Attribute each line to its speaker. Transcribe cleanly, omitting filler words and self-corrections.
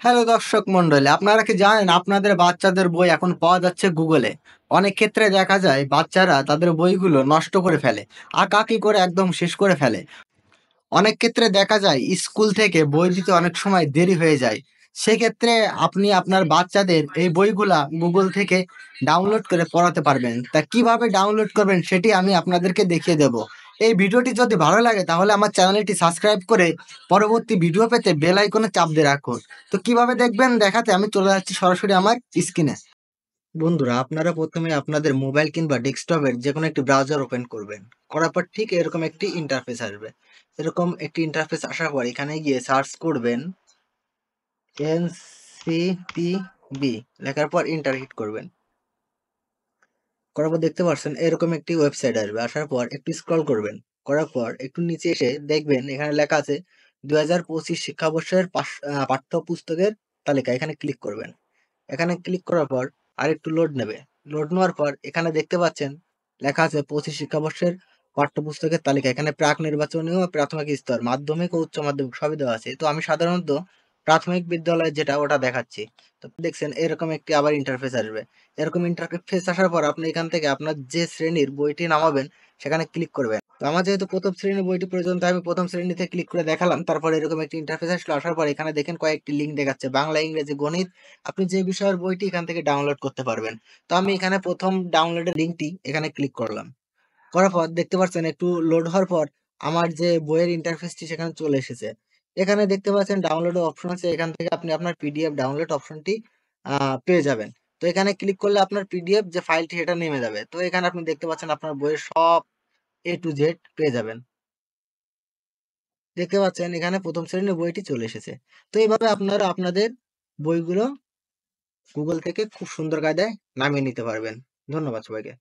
Speaker 1: Hello দর্শক মন্ডলী, আপনারা কি জানেন আপনাদের বাচ্চাদের বই এখন পাওয়া যাচ্ছে গুগলে? অনেক ক্ষেত্রে দেখা যায় বাচ্চারা তাদের বইগুলো নষ্ট করে ফেলে, আঁকাআঁকি করে একদম শেষ করে ফেলে। অনেক ক্ষেত্রে দেখা যায় স্কুল থেকে বই দিতে অনেক সময় দেরি হয়ে যায়। সেক্ষেত্রে আপনি আপনার বাচ্চাদের এই বইগুলা গুগল থেকে ডাউনলোড করে পড়াতে পারবেন। তা কিভাবে ডাউনলোড করবেন সেটি আমি আপনাদেরকে দেখিয়ে দেব। এই ভিডিওটি যদি ভালো লাগে তাহলে আমার চ্যানেলটি সাবস্ক্রাইব করে পরবর্তী ভিডিও পেতে বেল আইকনে চাপ দিয়ে রাখুন। তো কিভাবে দেখবেন দেখাতে আমি চলে যাচ্ছি সরাসরি আমার স্ক্রিনে। বন্ধুরা, আপনারা প্রথমে আপনাদের মোবাইল কিংবা ডেস্কটপের যে কোনো একটি ব্রাউজার ওপেন করবেন। করার পর ঠিক এরকম একটি ইন্টারফেস আসবে। এরকম একটি ইন্টারফেস আসার পর এখানে গিয়ে সার্চ করবেন এনসিটিবি, লেখার পর ইন্টার হিট করবেন। করার পর দেখতে পাচ্ছেন এরকম একটি ওয়েবসাইট আসবে। আসার পর একটু স্ক্রল করবেন। করার পর একটু নিচে এসে দেখবেন এখানে লেখা আছে 2025 শিক্ষাবর্ষের পাঠ্যপুস্তকের তালিকা। এখানে ক্লিক করবেন। এখানে ক্লিক করার পর আরেকটু লোড নেবে। লোড নেওয়ার পর এখানে দেখতে পাচ্ছেন লেখা আছে 25 শিক্ষাবর্ষের পাঠ্যপুস্তকের তালিকা। এখানে প্রাক নির্বাচনীয় প্রাথমিক স্তর, মাধ্যমিক ও উচ্চ মাধ্যমিক সবই দেওয়া আছে। তো আমি সাধারণত প্রাথমিক বিদ্যালয় যেটা ওটা দেখাচ্ছি। তো দেখছেন এরকম একটি আবার ইন্টারফেস আসবে। এরকম ইন্টারফেস আসার পর আপনি এখান থেকে আপনার যে শ্রেণীর বইটি নামাবেন সেখানে ক্লিক করবেন। তো আমার যেহেতু প্রথম শ্রেণীর বইটি প্রয়োজন তাই আমি প্রথম শ্রেণীতে ক্লিক করে দেখালাম। তারপর এরকম একটি ইন্টারফেস আসলো। আসার পর এখানে দেখেন কয়েকটি লিঙ্ক দেখাচ্ছে বাংলা, ইংরেজি, গণিত। আপনি যে বিষয়ের বইটি এখান থেকে ডাউনলোড করতে পারবেন। তো আমি এখানে প্রথম ডাউনলোডের লিঙ্কটি এখানে ক্লিক করলাম। করার পর দেখতে পাচ্ছেন একটু লোড হওয়ার পর আমার যে বইয়ের ইন্টারফেসটি সেখানে চলে এসেছে। এখানে দেখতে পাচ্ছেন ডাউনলোড অপশন আছে। এখান থেকে আপনি আপনার পিডিএফ ডাউনলোড অপশনটি পেয়ে যাবেন। তো এখানে ক্লিক করলে আপনার পিডিএফ যে ফাইলটি সেটা নেমে যাবে। তো এখানে আপনি দেখতে পাচ্ছেন আপনার বইয়ের সব এ টু জেড পেয়ে যাবেন। দেখতে পাচ্ছেন এখানে প্রথম শ্রেণীর বইটি চলে এসেছে। তো এইভাবে আপনারা আপনাদের বইগুলো গুগল থেকে খুব সুন্দর কায়দায় নামিয়ে নিতে পারবেন। ধন্যবাদ সবাইকে।